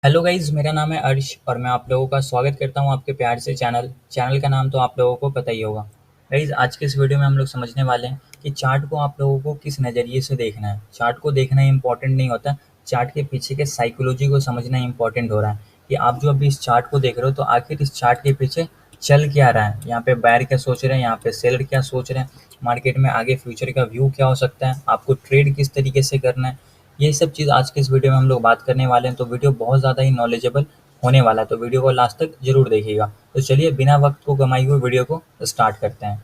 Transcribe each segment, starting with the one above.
Hello guys, मेरा नाम है अर्श और मैं आप लोगों का स्वागत करता हूँ आपके प्यार से चैनल का नाम तो आप लोगों को पता ही होगा। गाइज़, आज के इस वीडियो में हम लोग समझने वाले हैं कि चार्ट को आप लोगों को किस नज़रिए से देखना है। चार्ट को देखना इम्पोर्टेंट नहीं होता, चार्ट के पीछे के साइकोलॉजी को समझना इम्पोर्टेंट हो रहा है कि आप जो अभी इस चार्ट को देख रहे हो तो आखिर इस चार्ट के पीछे चल क्या रहा है। यहाँ पे बायर क्या सोच रहे हैं, यहाँ पे सेलर क्या सोच रहे हैं, मार्केट में आगे फ्यूचर का व्यू क्या हो सकता है, आपको ट्रेड किस तरीके से करना है। ये सब चीज़ आज के इस वीडियो में हम लोग बात करने वाले हैं, तो वीडियो बहुत ज़्यादा ही नॉलेजेबल होने वाला है, तो वीडियो को लास्ट तक ज़रूर देखिएगा। तो चलिए बिना वक्त को गमाए हुए वीडियो को स्टार्ट करते हैं।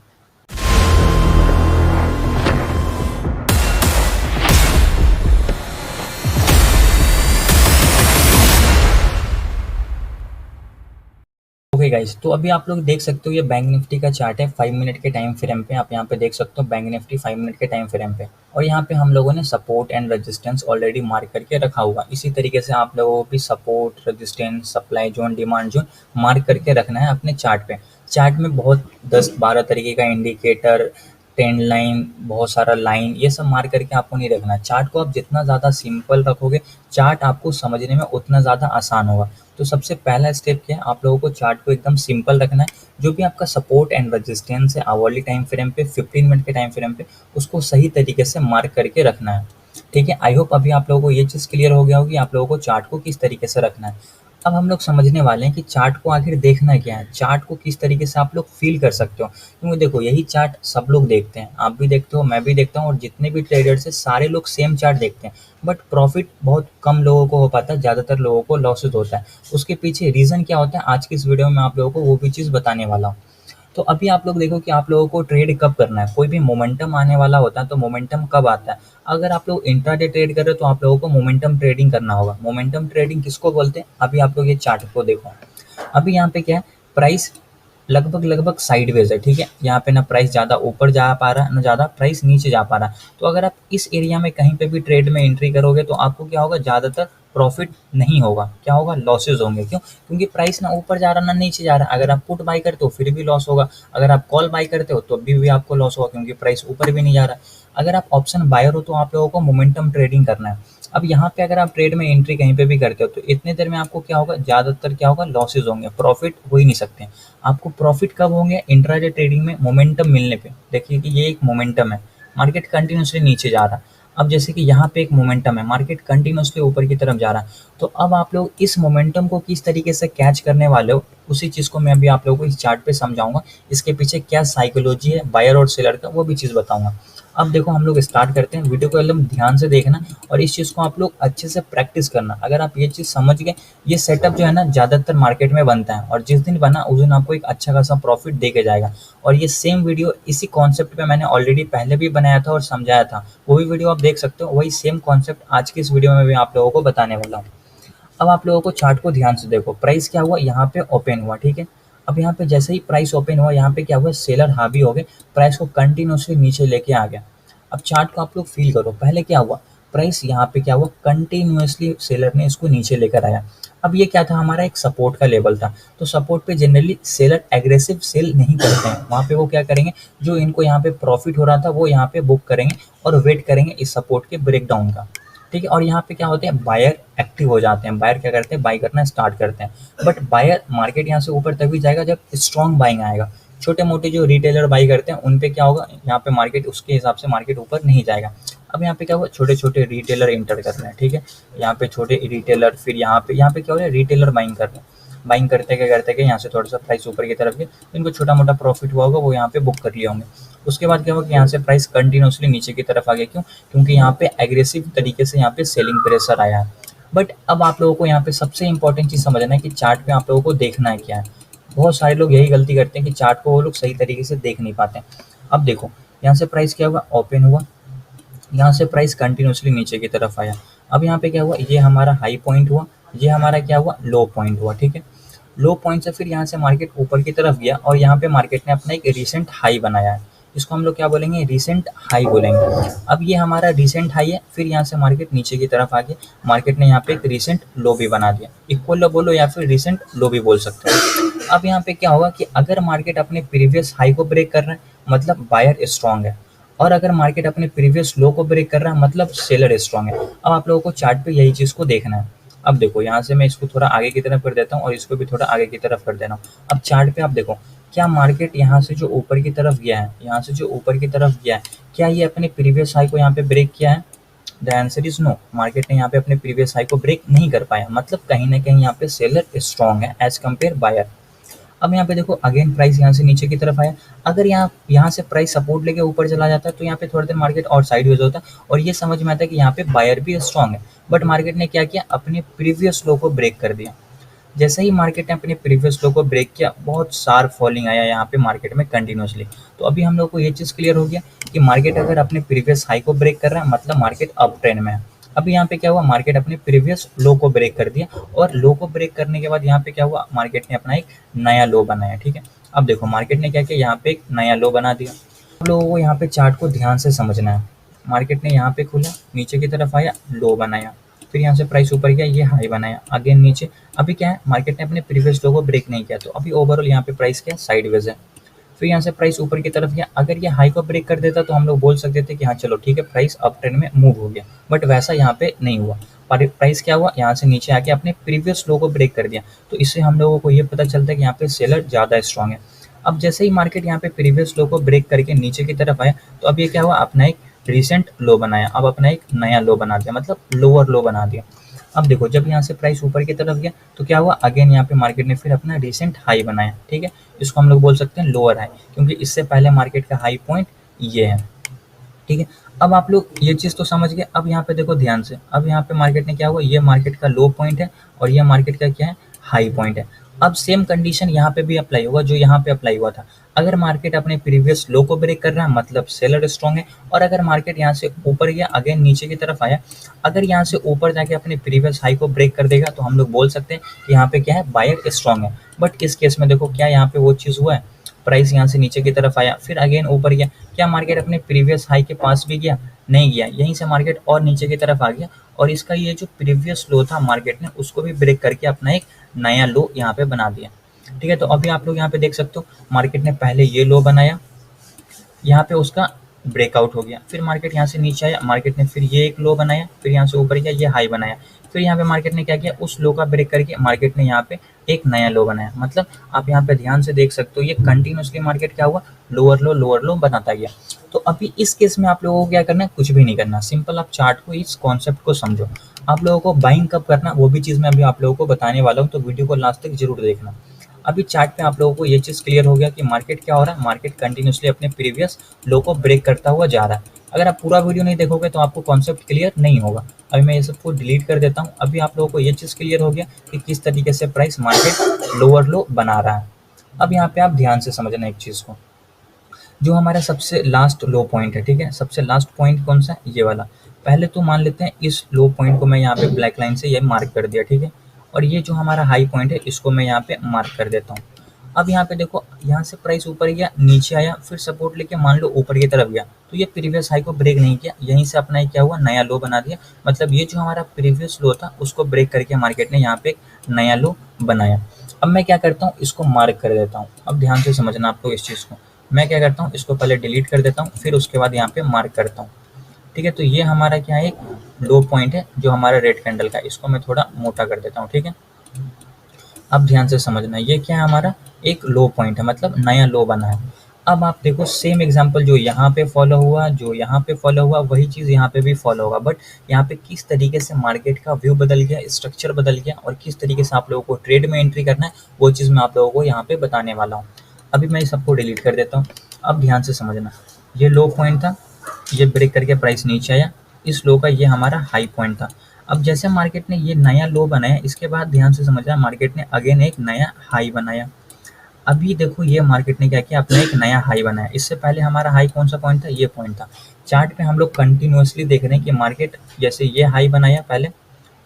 ओके गाइस, तो अभी आप लोग देख सकते हो ये बैंक निफ्टी का चार्ट है 5 मिनट के टाइम फ्रेम पे। आप यहाँ पे देख सकते हो बैंक निफ्टी 5 मिनट के टाइम फ्रेम पे, और यहाँ पे हम लोगों ने support and resistance already mark करके रखा हुआ। इसी तरीके से आप लोगों को भी support, resistance, supply zone, demand zone mark करके रखना है अपने चार्ट पे। चार्ट में बहुत 10-12 तरीके का इंडिकेटर, ट्रेंड लाइन, बहुत सारा लाइन, ये सब मार्क करके आपको नहीं रखना है। चार्ट को आप जितना ज़्यादा सिंपल रखोगे, चार्ट आपको समझने में उतना ज़्यादा आसान होगा। तो सबसे पहला स्टेप क्या है, आप लोगों को चार्ट को एकदम सिंपल रखना है। जो भी आपका सपोर्ट एंड रेजिस्टेंस है आवरली टाइम फ्रेम पे, 15 मिनट के टाइम फ्रेम पे, उसको सही तरीके से मार्क करके रखना है। ठीक है, आई होप अभी आप लोगों को ये चीज़ क्लियर हो गया होगी आप लोगों को चार्ट को किस तरीके से रखना है। अब हम लोग समझने वाले हैं कि चार्ट को आखिर देखना क्या है, चार्ट को किस तरीके से आप लोग फील कर सकते हो। क्योंकि देखो, यही चार्ट सब लोग देखते हैं, आप भी देखते हो, मैं भी देखता हूँ, और जितने भी ट्रेडर्स हैं सारे लोग सेम चार्ट देखते हैं। बट प्रॉफिट बहुत कम लोगों को हो पाता है, ज़्यादातर लोगों को लॉसेस होता है। उसके पीछे रीज़न क्या होता है, आज की इस वीडियो में आप लोगों को वो भी चीज़ बताने वाला हूँ। तो अभी आप लोग देखो कि आप लोगों को ट्रेड कब करना है। कोई भी मोमेंटम आने वाला होता है तो मोमेंटम कब आता है। अगर आप लोग इंट्राडे ट्रेड कर रहे हो तो आप लोगों को मोमेंटम ट्रेडिंग करना होगा। मोमेंटम ट्रेडिंग किसको बोलते हैं, अभी आप लोग ये चार्ट को देखो। अभी यहाँ पे क्या है, प्राइस लगभग साइडवेज है। ठीक है, यहाँ पे ना प्राइस ज़्यादा ऊपर जा पा रहा है, ना ज़्यादा प्राइस नीचे जा पा रहा है। तो अगर आप इस एरिया में कहीं पे भी ट्रेड में एंट्री करोगे तो आपको क्या होगा, ज़्यादातर प्रॉफिट नहीं होगा। क्या होगा, लॉसेज होंगे। क्यों? क्योंकि प्राइस ना ऊपर जा रहा ना नीचे जा रहा है। अगर आप पुट बाई करते हो फिर भी लॉस होगा, अगर आप कॉल बाई करते हो तो भी आपको लॉस होगा, क्योंकि प्राइस ऊपर भी नहीं जा रहा है। अगर आप ऑप्शन बायर हो तो आप लोगों को मोमेंटम ट्रेडिंग करना है। अब यहाँ पे अगर आप ट्रेड में एंट्री कहीं पे भी करते हो तो इतने देर में आपको क्या होगा, ज़्यादातर क्या होगा, लॉसेज होंगे, प्रॉफिट हो ही नहीं सकते। आपको प्रॉफिट कब होंगे, इंट्राडे ट्रेडिंग में मोमेंटम मिलने पे। देखिए कि ये एक मोमेंटम है, मार्केट कंटिन्यूसली नीचे जा रहा है। अब जैसे कि यहाँ पे एक मोमेंटम है, मार्केट कंटिन्यूसली ऊपर की तरफ जा रहा है। तो अब आप लोग इस मोमेंटम को किस तरीके से कैच करने वाले हो, उसी चीज़ को मैं अभी आप लोगों को इस चार्ट पे समझाऊंगा। इसके पीछे क्या साइकोलॉजी है बायर और सेलर का, वो भी चीज़ बताऊंगा। अब देखो, हम लोग स्टार्ट करते हैं। वीडियो को एकदम ध्यान से देखना और इस चीज़ को आप लोग अच्छे से प्रैक्टिस करना। अगर आप ये चीज़ समझ गए, ये सेटअप जो है ना ज़्यादातर मार्केट में बनता है, और जिस दिन बना उस दिन आपको एक अच्छा खासा प्रॉफिट दे के जाएगा। और ये सेम वीडियो इसी कॉन्सेप्ट पे मैंने ऑलरेडी पहले भी बनाया था और समझाया था, वो भी वीडियो आप देख सकते हो। वही सेम कॉन्सेप्ट आज की इस वीडियो में भी आप लोगों को बताने वाला हूँ। अब आप लोगों को चार्ट को ध्यान से देखो, प्राइस क्या हुआ, यहाँ पे ओपन हुआ। ठीक है, अब यहाँ पे जैसे ही प्राइस ओपन हुआ, यहाँ पे क्या हुआ, सेलर हावी हो गए, प्राइस को कंटिन्यूसली नीचे लेके आ गया। अब चार्ट को आप लोग फील करो, पहले क्या हुआ, प्राइस यहाँ पे क्या हुआ, कंटिन्यूसली सेलर ने इसको नीचे लेकर आया। अब ये क्या था, हमारा एक सपोर्ट का लेवल था। तो सपोर्ट पे जनरली सेलर एग्रेसिव सेल नहीं करते हैं, वहाँ पे वो क्या करेंगे, जो इनको यहाँ पे प्रॉफिट हो रहा था वो यहाँ पे बुक करेंगे और वेट करेंगे इस सपोर्ट के ब्रेकडाउन का। ठीक है, और यहाँ पे क्या होते हैं, बायर एक्टिव हो जाते हैं। बायर क्या करते हैं, बाई करना स्टार्ट करते हैं। बट बायर, मार्केट यहाँ से ऊपर तभी जाएगा जब स्ट्रॉन्ग बाइंग आएगा। छोटे मोटे जो रिटेलर बाई करते हैं उन पे क्या होगा, यहाँ पे मार्केट उसके हिसाब से मार्केट ऊपर नहीं जाएगा। अब यहाँ पे क्या हुआ, छोटे छोटे रिटेलर इंटर कर रहे हैं। ठीक है, यहाँ पे छोटे रिटेलर, फिर यहाँ पे क्या हो रहा है, रिटेलर बाइंग कर रहे हैं। बाइंग करते के यहाँ से थोड़ा सा प्राइस ऊपर की तरफ गया, तो इनको छोटा मोटा प्रॉफिट हुआ होगा, वो यहाँ पे बुक कर लिए होंगे। उसके बाद क्या होगा कि यहाँ से प्राइस कंटिन्यूसली नीचे की तरफ आ गया। क्यों? क्योंकि यहाँ पे एग्रेसिव तरीके से यहाँ पे सेलिंग प्रेशर आया है। बट अब आप लोगों को यहाँ पे सबसे इंपॉर्टेंट चीज़ समझना है कि चार्ट पे आप लोगों को देखना है क्या है। बहुत सारे लोग यही गलती करते हैं कि चार्ट को वो लोग सही तरीके से देख नहीं पाते। अब देखो, यहाँ से प्राइस क्या हुआ, ओपन हुआ, यहाँ से प्राइस कंटिन्यूसली नीचे की तरफ आया। अब यहाँ पे क्या हुआ, ये हमारा हाई पॉइंट हुआ, ये हमारा क्या हुआ, लो पॉइंट हुआ। ठीक है, लो पॉइंट से फिर यहाँ से मार्केट ऊपर की तरफ गया और यहाँ पे मार्केट ने अपना एक रिसेंट हाई बनाया है। इसको हम लोग क्या बोलेंगे, रिसेंट हाई बोलेंगे। अब ये हमारा रिसेंट हाई है, फिर यहाँ से मार्केट नीचे की तरफ आ गया, मार्केट ने यहाँ पे एक रिसेंट लो भी बना दिया। इक्वल लो बोलो या फिर रिसेंट लो भी बोल सकते हो। अब यहाँ पे क्या होगा कि अगर मार्केट अपने प्रीवियस हाई को ब्रेक कर रहा है मतलब बायर स्ट्रांग है, और अगर मार्केट अपने प्रीवियस लो को ब्रेक कर रहा है मतलब सेलर स्ट्रांग है। अब आप लोगों को चार्ट पे यही चीज़ को देखना है। अब देखो यहाँ से मैं इसको थोड़ा आगे की तरफ कर देता हूँ और इसको भी थोड़ा आगे की तरफ कर दे रहा हूँ। अब चार्ट पे आप देखो, क्या मार्केट यहाँ से जो ऊपर की तरफ गया है, यहाँ से जो ऊपर की तरफ गया है, क्या ये अपने प्रीवियस हाई को यहाँ पे ब्रेक किया है? The answer is no. Market ने यहाँ पे अपने प्रीवियस हाई को ब्रेक नहीं कर पाया, मतलब कहीं ना कहीं यहाँ पे सेलर स्ट्रांग है एज कम्पेयर बायर। अब यहाँ पे देखो अगेन प्राइस यहाँ से नीचे की तरफ आया। अगर यहाँ से प्राइस सपोर्ट लेके ऊपर चला जाता है तो यहाँ पे थोड़ी देर मार्केट और साइडवेज होता है और ये समझ में आता है कि यहाँ पे बायर भी स्ट्रांग है। बट मार्केट ने क्या किया, अपने प्रीवियस लो को ब्रेक कर दिया। जैसे ही मार्केट ने अपने प्रीवियस लो को ब्रेक किया, बहुत शार्प फॉलिंग आया यहाँ पे मार्केट में कंटिन्यूसली। तो अभी हम लोग को ये चीज़ क्लियर हो गया कि मार्केट अगर अपने प्रीवियस हाई को ब्रेक कर रहा है मतलब मार्केट अप ट्रेंड में है। अभी यहाँ पे क्या हुआ, मार्केट अपने प्रीवियस लो को ब्रेक कर दिया और लो को ब्रेक करने के बाद यहाँ पे क्या हुआ, मार्केट ने अपना एक नया लो बनाया। ठीक है, अब देखो मार्केट ने क्या किया, यहाँ पे एक नया लो बना दिया। आप लोगों को यहाँ पे चार्ट को ध्यान से समझना है। मार्केट ने यहाँ पे खुला, नीचे की तरफ आया, लो बनाया, फिर यहाँ से प्राइस ऊपर गया, ये हाई बनाया, अगेन नीचे। अभी क्या है, मार्केट ने अपने प्रीवियस लो को ब्रेक नहीं किया तो अभी ओवरऑल यहाँ पे प्राइस क्या है, साइडवेज है। फिर यहाँ से प्राइस ऊपर की तरफ गया, अगर ये हाई को ब्रेक कर देता तो हम लोग बोल सकते थे कि हाँ चलो ठीक है, प्राइस अप ट्रेंड में मूव हो गया। बट वैसा यहाँ पे नहीं हुआ। प्राइस क्या हुआ, यहाँ से नीचे आके अपने प्रीवियस लो को ब्रेक कर दिया। तो इससे हम लोगों को ये पता चलता है कि यहाँ पे सेलर ज़्यादा स्ट्रांग है। अब जैसे ही मार्केट यहाँ पे प्रीवियस लो को ब्रेक करके नीचे की तरफ आया तो अब ये क्या हुआ, अपना एक रिसेंट लो बनाया, अब अपना एक नया लो बना दिया, मतलब लोअर लो बना दिया। अब देखो जब यहाँ से प्राइस ऊपर की तरफ गया तो क्या हुआ, अगेन यहाँ पे मार्केट ने फिर अपना रिसेंट हाई बनाया। ठीक है, इसको हम लोग बोल सकते हैं लोअर हाई, क्योंकि इससे पहले मार्केट का हाई पॉइंट ये है। ठीक है, अब आप लोग ये चीज़ तो समझ गए। अब यहाँ पे देखो ध्यान से, अब यहाँ पे मार्केट ने क्या हुआ, ये मार्केट का लो पॉइंट है और ये मार्केट का क्या है, हाई पॉइंट है। अब सेम कंडीशन यहाँ पे भी अप्लाई होगा जो यहाँ पे अप्लाई हुआ था। अगर मार्केट अपने प्रीवियस लो को ब्रेक कर रहा है मतलब सेलर स्ट्रॉन्ग है, और अगर मार्केट यहाँ से ऊपर गया अगेन नीचे की तरफ आया, अगर यहाँ से ऊपर जाके अपने प्रीवियस हाई को ब्रेक कर देगा तो हम लोग बोल सकते हैं कि यहाँ पे क्या है, बायर स्ट्रॉन्ग है। बट इस केस में देखो क्या यहाँ पे वो चीज़ हुआ है, प्राइस यहाँ से नीचे की तरफ आया फिर अगेन ऊपर गया, क्या मार्केट अपने प्रीवियस हाई के पास भी गया, नहीं गया, यहीं से मार्केट और नीचे की तरफ आ गया और इसका ये जो प्रीवियस लो था मार्केट ने उसको भी ब्रेक करके अपना एक नया लो यहाँ पे बना दिया। ठीक है, तो अभी आप लोग यहाँ पे देख सकते हो मार्केट ने पहले ये लो बनाया, यहाँ पे उसका ब्रेकआउट हो गया, फिर मार्केट यहाँ से नीचे आया, मार्केट ने फिर ये एक लो बनाया, फिर यहाँ से ऊपर गया, ये हाई बनाया, फिर यहाँ पे मार्केट ने क्या किया, उस लो का ब्रेक करके मार्केट ने यहाँ पे एक नया लो बनाया। मतलब आप यहाँ पे ध्यान से देख सकते हो ये कंटिन्यूसली मार्केट क्या हुआ, लोअर लो बनाता गया। तो अभी इस केस में आप लोगों को क्या करना है, कुछ भी नहीं करना, सिंपल आप चार्ट को, इस कॉन्सेप्ट को समझो। आप लोगों को बाइंग कब करना वो भी चीज़ मैं अभी आप लोगों को बताने वाला हूँ, तो वीडियो को लास्ट तक जरूर देखना। अभी चार्ट पे आप लोगों को ये चीज़ क्लियर हो गया कि मार्केट क्या हो रहा है, मार्केट कंटिन्यूसली अपने प्रीवियस लो को ब्रेक करता हुआ जा रहा है। अगर आप पूरा वीडियो नहीं देखोगे तो आपको कॉन्सेप्ट क्लियर नहीं होगा। अभी मैं ये सबको डिलीट कर देता हूँ। अभी आप लोगों को ये चीज़ क्लियर हो गया कि किस तरीके से प्राइस मार्केट लोअर लो बना रहा है। अब यहाँ पे आप ध्यान से समझना एक चीज़ को, जो हमारा सबसे लास्ट लो पॉइंट है, ठीक है, सबसे लास्ट पॉइंट कौन सा है, ये वाला। पहले तो मान लेते हैं इस लो पॉइंट को मैं यहाँ पे ब्लैक लाइन से ये मार्क कर दिया, ठीक है, और ये जो हमारा हाई पॉइंट है इसको मैं यहाँ पे मार्क कर देता हूँ। अब यहाँ पे देखो, यहाँ से प्राइस ऊपर गया, नीचे आया, फिर सपोर्ट लेके मान लो ऊपर की तरफ गया, तो ये प्रीवियस हाई को ब्रेक नहीं किया, यहीं से अपना क्या हुआ, नया लो बना दिया। मतलब ये जो हमारा प्रीवियस लो था उसको ब्रेक करके मार्केट ने यहाँ पे एक नया लो बनाया। अब मैं क्या करता हूँ, इसको मार्क कर देता हूँ। अब ध्यान से समझना आपको इस चीज़ को, मैं क्या करता हूँ, इसको पहले डिलीट कर देता हूँ, फिर उसके बाद यहाँ पे मार्क करता हूँ। ठीक है, तो ये हमारा क्या है, एक लो पॉइंट है जो हमारा रेड कैंडल का, इसको मैं थोड़ा मोटा कर देता हूँ। ठीक है, अब ध्यान से समझना, ये क्या है, हमारा एक लो पॉइंट है, मतलब नया लो बना है। अब आप देखो सेम एग्जांपल जो यहाँ पे फॉलो हुआ, जो यहाँ पे फॉलो हुआ, वही चीज़ यहाँ पे भी फॉलो होगा। बट यहाँ पे किस तरीके से मार्केट का व्यू बदल गया, स्ट्रक्चर बदल गया, और किस तरीके से आप लोगों को ट्रेड में एंट्री करना है वो चीज़ मैं आप लोगों को यहाँ पे बताने वाला हूँ। अभी मैं सबको डिलीट कर देता हूँ। अब ध्यान से समझना, ये लो पॉइंट था, ये ब्रेक करके प्राइस नीचे आया, इस लो का ये हमारा हाई पॉइंट था। अब जैसे मार्केट ने ये नया लो बनाया, इसके बाद ध्यान से समझना, मार्केट ने अगेन एक नया हाई बनाया। अभी देखो ये मार्केट ने क्या किया, अपना एक नया हाई बनाया। इससे पहले हमारा हाई कौन सा पॉइंट था, ये पॉइंट था। चार्ट पे हम लोग कंटिन्यूसली देख रहे हैं कि मार्केट जैसे ये हाई बनाया पहले,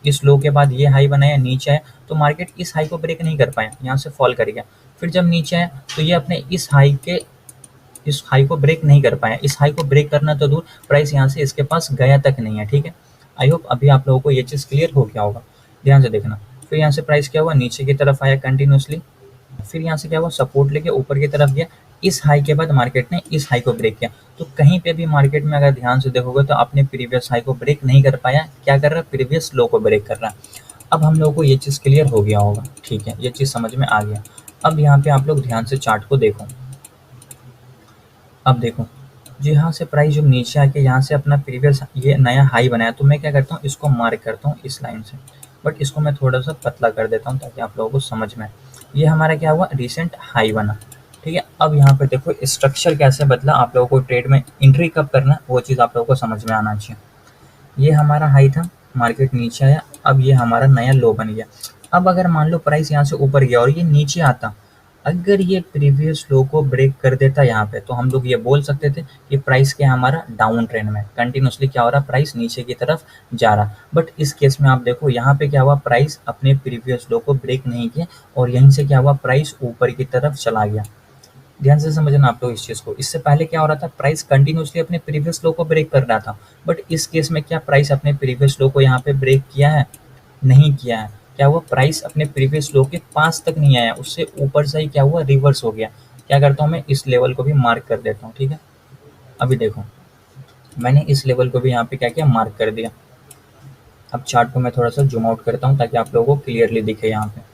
इस लो के बाद ये हाई बनाया, नीचे आया, तो मार्केट इस हाई को ब्रेक नहीं कर पाया, यहाँ से फॉल कर गया। फिर जब नीचे आया तो ये अपने इस हाई को ब्रेक नहीं कर पाया। इस हाई को ब्रेक करना तो दूर, प्राइस यहाँ से इसके पास गया तक नहीं है। ठीक है, आई होप अभी आप लोगों को ये चीज़ क्लियर हो गया होगा। ध्यान से देखना, फिर यहाँ से प्राइस क्या हुआ, नीचे की तरफ आया कंटिन्यूसली, फिर यहाँ से क्या हुआ, सपोर्ट लेके ऊपर की तरफ गया। इस हाई के बाद मार्केट ने इस हाई को ब्रेक किया। तो कहीं पे भी मार्केट में अगर ध्यान से देखोगे तो अपने प्रीवियस हाई को ब्रेक नहीं कर पाया, क्या कर रहा है, प्रीवियस लो को ब्रेक कर रहा है। अब हम लोगों को ये चीज़ क्लियर हो गया होगा, ठीक है, ये चीज़ समझ में आ गया। अब यहाँ पे आप लोग ध्यान से चार्ट को देखो। अब देखो, जो यहाँ से प्राइस जब नीचे आके यहाँ से अपना प्रीवियस ये नया हाई बनाया, तो मैं क्या करता हूँ, इसको मार्क करता हूँ इस लाइन से, बट इसको मैं थोड़ा सा पतला कर देता हूँ ताकि आप लोगों को समझ में आए। ये हमारा क्या हुआ, रिसेंट हाई बना, ठीक है। अब यहाँ पे देखो स्ट्रक्चर कैसे बदला, आप लोगों को ट्रेड में एंट्री कब करना है वो चीज़ आप लोगों को समझ में आना चाहिए। ये हमारा हाई था, मार्केट नीचे आया, अब ये हमारा नया लो बन गया। अब अगर मान लो प्राइस यहाँ से ऊपर गया और ये नीचे आता, अगर ये प्रीवियस लो को ब्रेक कर देता यहाँ पे, तो हम लोग ये बोल सकते थे कि प्राइस क्या हमारा डाउन ट्रेंड में कंटिन्यूसली क्या हो रहा, प्राइस नीचे की तरफ जा रहा। बट इस केस में आप देखो यहाँ पे क्या हुआ, प्राइस अपने प्रीवियस लो को ब्रेक नहीं किया और यहीं से क्या हुआ, प्राइस ऊपर की तरफ चला गया। ध्यान से समझना आप लोग इस चीज़ को। इससे पहले क्या हो रहा था, प्राइस कंटिन्यूसली अपने प्रीवियस लो को ब्रेक कर रहा था, बट इस केस में क्या प्राइस अपने प्रीवियस लो को यहाँ पे ब्रेक किया है, नहीं किया है। क्या हुआ, प्राइस अपने प्रीवियस लो के पास तक नहीं आया, उससे ऊपर से ही क्या हुआ, रिवर्स हो गया। क्या करता हूँ मैं, इस लेवल को भी मार्क कर देता हूँ, ठीक है। अभी देखो, मैंने इस लेवल को भी यहाँ पे क्या किया, मार्क कर दिया। अब चार्ट को मैं थोड़ा सा जूम आउट करता हूँ ताकि आप लोगों को क्लियरली दिखे। यहाँ पे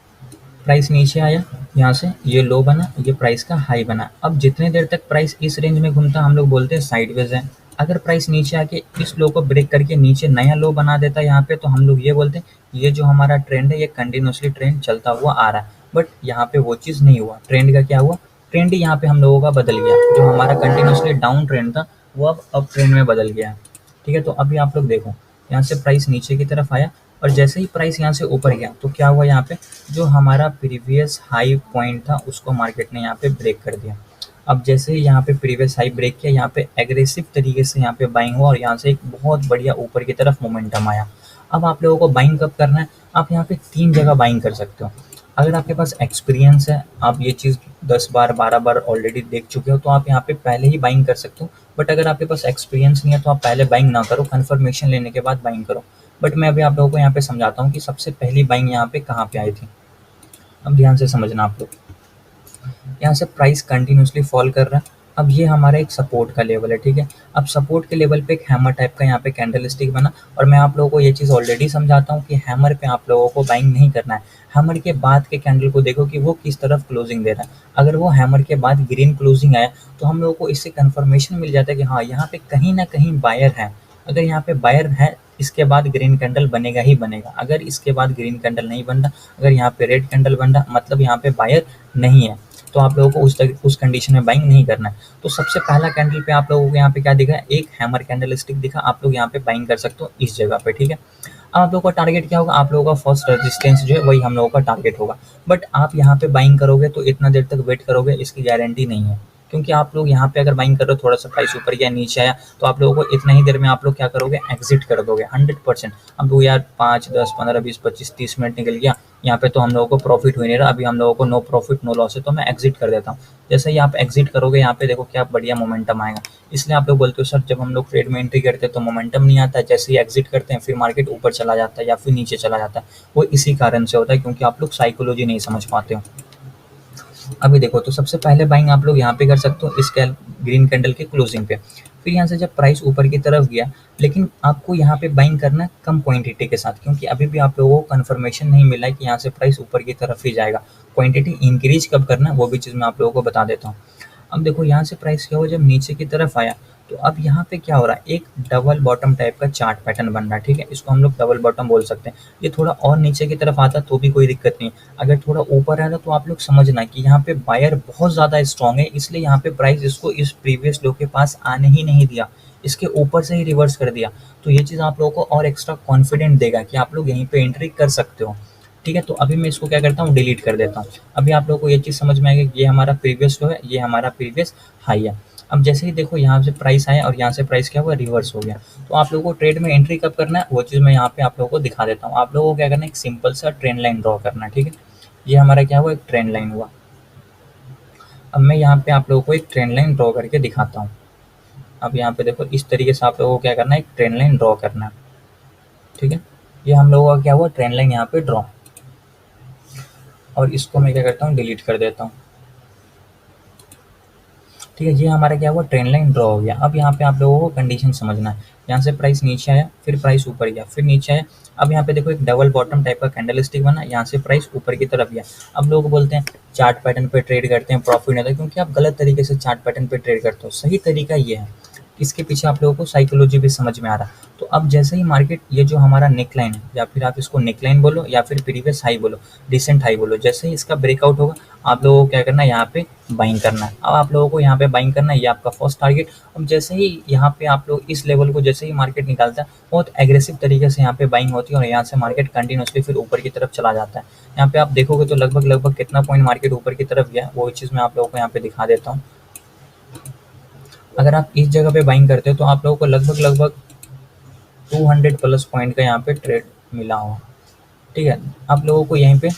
प्राइस नीचे आया, यहाँ से ये लो बना, ये प्राइस का हाई बना। अब जितने देर तक प्राइस इस रेंज में घूमता हम लोग बोलते हैं साइडवेज है। अगर प्राइस नीचे आके इस लो को ब्रेक करके नीचे नया लो बना देता है यहाँ पे, तो हम लोग ये बोलते हैं ये जो हमारा ट्रेंड है ये कंटिन्यूसली ट्रेंड चलता हुआ आ रहा है। बट यहाँ पे वो चीज़ नहीं हुआ, ट्रेंड का क्या हुआ, ट्रेंड ही यहाँ पे हम लोगों का बदल गया। जो हमारा कंटिन्यूसली डाउन ट्रेंड था वो अब अप ट्रेंड में बदल गया है, ठीक है। तो अभी आप लोग देखो, यहाँ से प्राइस नीचे की तरफ आया और जैसे ही प्राइस यहाँ से ऊपर गया तो क्या हुआ, यहाँ पे जो हमारा प्रीवियस हाई पॉइंट था उसको मार्केट ने यहाँ पे ब्रेक कर दिया। अब जैसे ही यहाँ पे प्रीवियस हाई ब्रेक किया, यहाँ पे एग्रेसिव तरीके से यहाँ पे बाइंग हुआ और यहाँ से एक बहुत बढ़िया ऊपर की तरफ मोमेंटम आया। अब आप लोगों को बाइंग कब करना है, आप यहाँ पे 3 जगह बाइंग कर सकते हो। अगर आपके पास एक्सपीरियंस है, आप ये चीज़ 10 बार 12 बार ऑलरेडी देख चुके हो, तो आप यहाँ पे पहले ही बाइंग कर सकते हो। बट अगर आपके पास एक्सपीरियंस नहीं है तो आप पहले बाइंग ना करो, कन्फर्मेशन लेने के बाद बाइंग करो। बट मैं अभी आप लोगों को यहाँ पे समझाता हूँ कि सबसे पहली बाइंग यहाँ पे कहाँ पे आई थी। अब ध्यान से समझना आप लोग, यहाँ से प्राइस कंटिन्यूसली फॉल कर रहा है। अब ये हमारा एक सपोर्ट का लेवल है, ठीक है। अब सपोर्ट के लेवल पे एक हैमर टाइप का यहाँ पे कैंडल स्टिक बना, और मैं आप लोगों को ये चीज़ ऑलरेडी समझाता हूँ कि हैमर पे आप लोगों को बाइंग नहीं करना है। हैमर के बाद के कैंडल को देखो कि वो किस तरफ क्लोजिंग दे रहा है। अगर वो हैमर के बाद ग्रीन क्लोजिंग आया तो हम लोगों को इससे कन्फर्मेशन मिल जाता है कि हाँ यहाँ पे कहीं ना कहीं बायर है। अगर यहाँ पे बायर है, इसके बाद ग्रीन कैंडल बनेगा ही बनेगा। अगर इसके बाद ग्रीन कैंडल नहीं बन रहा, अगर यहाँ पे रेड कैंडल बन रहा, मतलब यहाँ पे बायर नहीं है, तो आप लोगों को उस कंडीशन में बाइंग नहीं करना है। तो सबसे पहला कैंडल पे आप लोगों को यहाँ पे क्या दिखा है, एक हैमर कैंडल स्टिक दिखा, आप लोग यहाँ पे बाइंग कर सकते हो इस जगह पे, ठीक है। अब आप लोगों का टारगेट क्या होगा, आप लोगों का फर्स्ट रेजिस्टेंस जो है वही हम लोगों का टारगेट होगा। बट आप यहाँ पे बाइंग करोगे तो इतना देर तक वेट करोगे, इसकी गारंटी नहीं है। क्योंकि आप लोग यहाँ पे अगर बाइंग कर रहे हो, थोड़ा सा प्राइस ऊपर या नीचे आया, तो आप लोगों को इतना ही देर में आप लोग क्या करोगे, एग्जिट कर दोगे 100%। अब लोग यार 5 10 15 20 25 30 मिनट निकल गया, यहाँ पे तो हम लोगों को प्रॉफिट हो नहीं रहा, अभी हम लोगों को नो प्रॉफिट नो लॉस है, तो मैं एग्जिट कर देता हूँ। जैसे ही आप एग्जिट करोगे, यहाँ पे देखो क्या बढ़िया मोमेंटम आएगा। इसलिए आप लोग बोलते हो सर जब हम लोग ट्रेड में एंट्री करते हैं तो मोमेंटम नहीं आता है, जैसे ही एग्जिट करते हैं फिर मार्केट ऊपर चला जाता है या फिर नीचे चला जाता है। वो इसी कारण से होता है, क्योंकि आप लोग साइकोलॉजी नहीं समझ पाते हो। अभी देखो, तो सबसे पहले बाइंग आप लोग यहाँ पे कर सकते हो इस ग्रीन कैंडल के क्लोजिंग पे। फिर यहाँ से जब प्राइस ऊपर की तरफ गया, लेकिन आपको यहाँ पे बाइंग करना है कम क्वांटिटी के साथ, क्योंकि अभी भी आप लोगों को कंफर्मेशन नहीं मिला है कि यहाँ से प्राइस ऊपर की तरफ ही जाएगा। क्वांटिटी इंक्रीज कब करना है वो भी चीज़ मैं आप लोगों को बता देता हूँ। अब देखो यहाँ से प्राइस क्या हुआ, जब नीचे की तरफ आया तो अब यहाँ पे क्या हो रहा है, एक डबल बॉटम टाइप का चार्ट पैटर्न बन रहा है, ठीक है। इसको हम लोग डबल बॉटम बोल सकते हैं। ये थोड़ा और नीचे की तरफ आता तो भी कोई दिक्कत नहीं, अगर थोड़ा ऊपर आता तो आप लोग समझना कि यहाँ पे बायर बहुत ज़्यादा स्ट्रॉन्ग है, इसलिए यहाँ पे प्राइस इसको इस प्रीवियस लो के पास आने ही नहीं दिया, इसके ऊपर से ही रिवर्स कर दिया। तो ये चीज़ आप लोगों को और एक्स्ट्रा कॉन्फिडेंट देगा कि आप लोग यहीं पे एंट्री कर सकते हो, ठीक है। तो अभी मैं इसको क्या करता हूँ, डिलीट कर देता हूँ। अभी आप लोगों को ये चीज़ समझ में आएगी कि ये हमारा प्रीवियस लो है, ये हमारा प्रीवियस हाई है। अब जैसे ही देखो यहाँ से प्राइस आया और यहाँ से प्राइस क्या हुआ, रिवर्स हो गया। तो आप लोगों को ट्रेड में एंट्री कब करना है वो चीज़ मैं यहाँ पे आप लोगों को दिखा देता हूँ। आप लोगों को क्या करना है, एक सिंपल सा ट्रेंड लाइन ड्रॉ करना है, ठीक है। ये हमारा क्या हुआ, एक ट्रेंड लाइन हुआ। अब मैं यहाँ पे आप लोगों को एक ट्रेंड लाइन ड्रॉ करके दिखाता हूँ। अब यहाँ पे देखो इस तरीके से आप लोगों को क्या करना है, एक ट्रेंड लाइन ड्रॉ करना है, ठीक है। ये हम लोगों का क्या हुआ, ट्रेंड लाइन यहाँ पे ड्रॉ, और इसको मैं क्या करता हूँ, डिलीट कर देता हूँ। ठीक है, ये हमारा क्या हुआ, ट्रेंड लाइन ड्रॉ हो गया। अब यहाँ पे आप लोगों को कंडीशन समझना है। यहाँ से प्राइस नीचे आया, फिर प्राइस ऊपर गया, फिर नीचे आया। अब यहाँ पे देखो एक डबल बॉटम टाइप का कैंडल स्टिक बना, यहाँ से प्राइस ऊपर की तरफ गया। अब लोग बोलते हैं चार्ट पैटर्न पे ट्रेड करते हैं, प्रॉफिट नहीं होता, क्योंकि आप गलत तरीके से चार्ट पैटर्न पे ट्रेड करते हो। सही तरीका ये है, इसके पीछे आप लोगों को साइकोलॉजी भी समझ में आ रहा है। तो अब जैसे ही मार्केट, ये जो हमारा नेक लाइन है, या फिर आप इसको नेक लाइन बोलो या फिर प्रीवियस हाई बोलो, रिसेंट हाई बोलो, जैसे ही इसका ब्रेकआउट होगा, आप लोगों को क्या करना है, यहाँ पे बाइंग करना है। अब आप लोगों को यहाँ पे बाइंग करना है, ये आपका फर्स्ट टारगेट। अब जैसे ही यहाँ पे आप लोग इस लेवल को, जैसे ही मार्केट निकालता है, बहुत एग्रेसिव तरीके से यहाँ पे बाइंग होती है और यहाँ से मार्केट कंटिन्यूसली फिर ऊपर की तरफ चला जाता है। यहाँ पे आप देखोगे तो लगभग लगभग कितना पॉइंट मार्केट ऊपर की तरफ गया, वो चीज़ मैं आप लोगों को यहाँ पे दिखा देता हूँ। अगर आप इस जगह पे बाइंग करते हो तो आप लोगों को लगभग लगभग 200 प्लस पॉइंट का यहाँ पे ट्रेड मिला होगा। ठीक है, आप लोगों को यहीं पे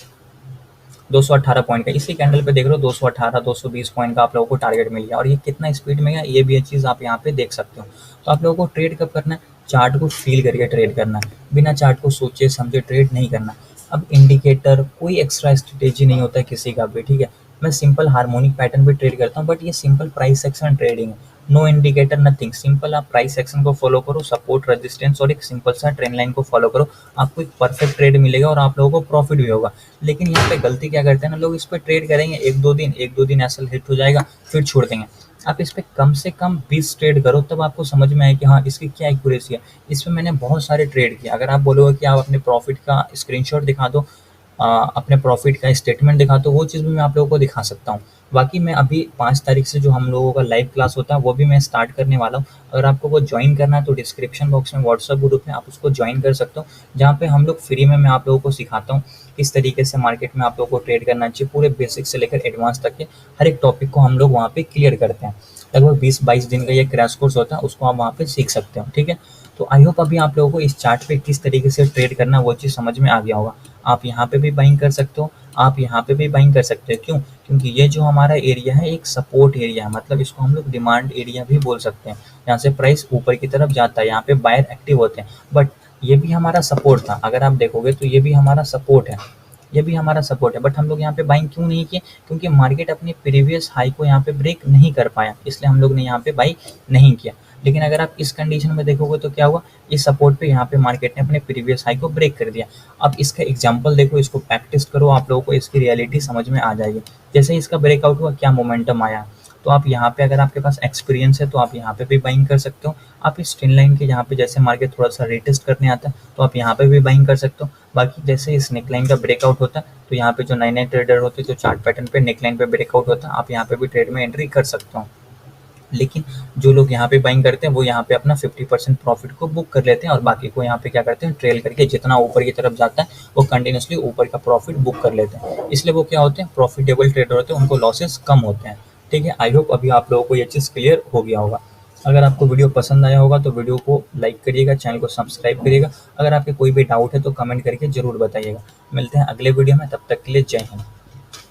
218 पॉइंट का, इसी कैंडल पे देख रहे हो 218 220 पॉइंट का आप लोगों को टारगेट मिल गया। और ये कितना स्पीड में गया, ये भी एक चीज़ आप यहाँ पे देख सकते हो। तो आप लोगों को ट्रेड कब करना है, चार्ट को फील करके ट्रेड करना है, बिना चार्ट को सोचे समझे ट्रेड नहीं करना। अब इंडिकेटर कोई एक्स्ट्रा स्ट्रेटेजी नहीं होता है किसी का भी, ठीक है। मैं सिंपल हार्मोनिक पैटर्न पे ट्रेड करता हूँ, बट ये सिंपल प्राइस एक्शन ट्रेडिंग है। नो इंडिकेटर नथिंग, सिंपल आप प्राइस एक्शन को फॉलो करो, सपोर्ट रेजिस्टेंस और एक सिंपल सा ट्रेंड लाइन को फॉलो करो, आपको एक परफेक्ट ट्रेड मिलेगा और आप लोगों को प्रॉफिट भी होगा। लेकिन यहाँ पे गलती क्या करते हैं ना लोग, इस पे ट्रेड करेंगे एक दो दिन ऐसा हिट हो जाएगा, फिर छोड़ देंगे। आप इस पे कम से कम 20 ट्रेड करो, तब आपको समझ में आए कि हाँ इसकी क्या एक्यूरेसी है। इसमें मैंने बहुत सारे ट्रेड किए। अगर आप बोलोगे कि आप अपने प्रॉफिट का स्क्रीनशॉट दिखा दो, अपने प्रॉफिट का स्टेटमेंट दिखा, तो वो चीज़ भी मैं आप लोगों को दिखा सकता हूँ। बाकी मैं अभी 5 तारीख से जो हम लोगों का लाइव क्लास होता है वो भी मैं स्टार्ट करने वाला हूँ। अगर आपको वो ज्वाइन करना है तो डिस्क्रिप्शन बॉक्स में व्हाट्सअप ग्रुप है, आप उसको ज्वाइन कर सकते हो, जहाँ पे हम लोग फ्री में मैं आप लोगों को सिखाता हूँ किस तरीके से मार्केट में आप लोगों को ट्रेड करना चाहिए। पूरे बेसिक से लेकर एडवांस तक के हर एक टॉपिक को हम लोग वहाँ पे क्लियर करते हैं। लगभग 20-22 दिन का ये क्रैश कोर्स होता है, उसको आप वहाँ पे सीख सकते हो, ठीक है। तो आई होप अभी आप लोगों को इस चार्ट पे किस तरीके से ट्रेड करना है वो चीज़ समझ में आ गया होगा। आप यहाँ पे भी बाइंग कर सकते हो, आप यहाँ पे भी बाइंग कर सकते हो। क्यों? क्योंकि ये जो हमारा एरिया है एक सपोर्ट एरिया है, मतलब इसको हम लोग डिमांड एरिया भी बोल सकते हैं। यहाँ से प्राइस ऊपर की तरफ जाता है, यहाँ पे बायर एक्टिव होते हैं, बट ये भी हमारा सपोर्ट था। अगर आप देखोगे तो ये भी हमारा सपोर्ट है, ये भी हमारा सपोर्ट है। बट हम लोग यहाँ पे बाइंग क्यों नहीं किए? क्योंकि मार्केट अपनी प्रीवियस हाई को यहाँ पे ब्रेक नहीं कर पाया, इसलिए हम लोग ने यहाँ पे बाई नहीं किया। लेकिन अगर आप इस कंडीशन में देखोगे तो क्या हुआ, इस सपोर्ट पे यहाँ पे मार्केट ने अपने प्रीवियस हाई को ब्रेक कर दिया। अब इसका एग्जांपल देखो, इसको प्रैक्टिस करो, आप लोगों को इसकी रियलिटी समझ में आ जाएगी। जैसे ही इसका ब्रेकआउट हुआ, क्या मोमेंटम आया। तो आप यहाँ पे, अगर आपके पास एक्सपीरियंस है तो आप यहाँ पे भी बाइंग कर सकते हो। आप इस ट्रेंड लाइन के यहाँ पे जैसे मार्केट थोड़ा सा रिटेस्ट करने आता है तो आप यहाँ पे भी बाइंग कर सकते हो। बाकी जैसे इस नेकलाइन का ब्रेकआउट होता है तो यहाँ पे जो नए नए ट्रेडर होते हैं जो चार्ट पैटर्न पे नेकलाइन पे ब्रेकआउट होता है, आप यहाँ पे भी ट्रेड में एंट्री कर सकते हो। लेकिन जो लोग यहाँ पे बाइंग करते हैं वो यहाँ पे अपना 50% प्रॉफिट को बुक कर लेते हैं और बाकी को यहाँ पे क्या करते हैं, ट्रेल करके जितना ऊपर की तरफ जाता है वो कंटिन्यूसली ऊपर का प्रॉफिट बुक कर लेते हैं। इसलिए वो क्या होते हैं, प्रॉफिटेबल ट्रेडर होते हैं, उनको लॉसेस कम होते हैं। ठीक है, आई होप अभी आप लोगों को ये चीज़ क्लियर हो गया होगा। अगर आपको वीडियो पसंद आया होगा तो वीडियो को लाइक करिएगा, चैनल को सब्सक्राइब करिएगा। अगर आपके कोई भी डाउट है तो कमेंट करके ज़रूर बताइएगा। मिलते हैं अगले वीडियो में, तब तक के लिए जय हिंद।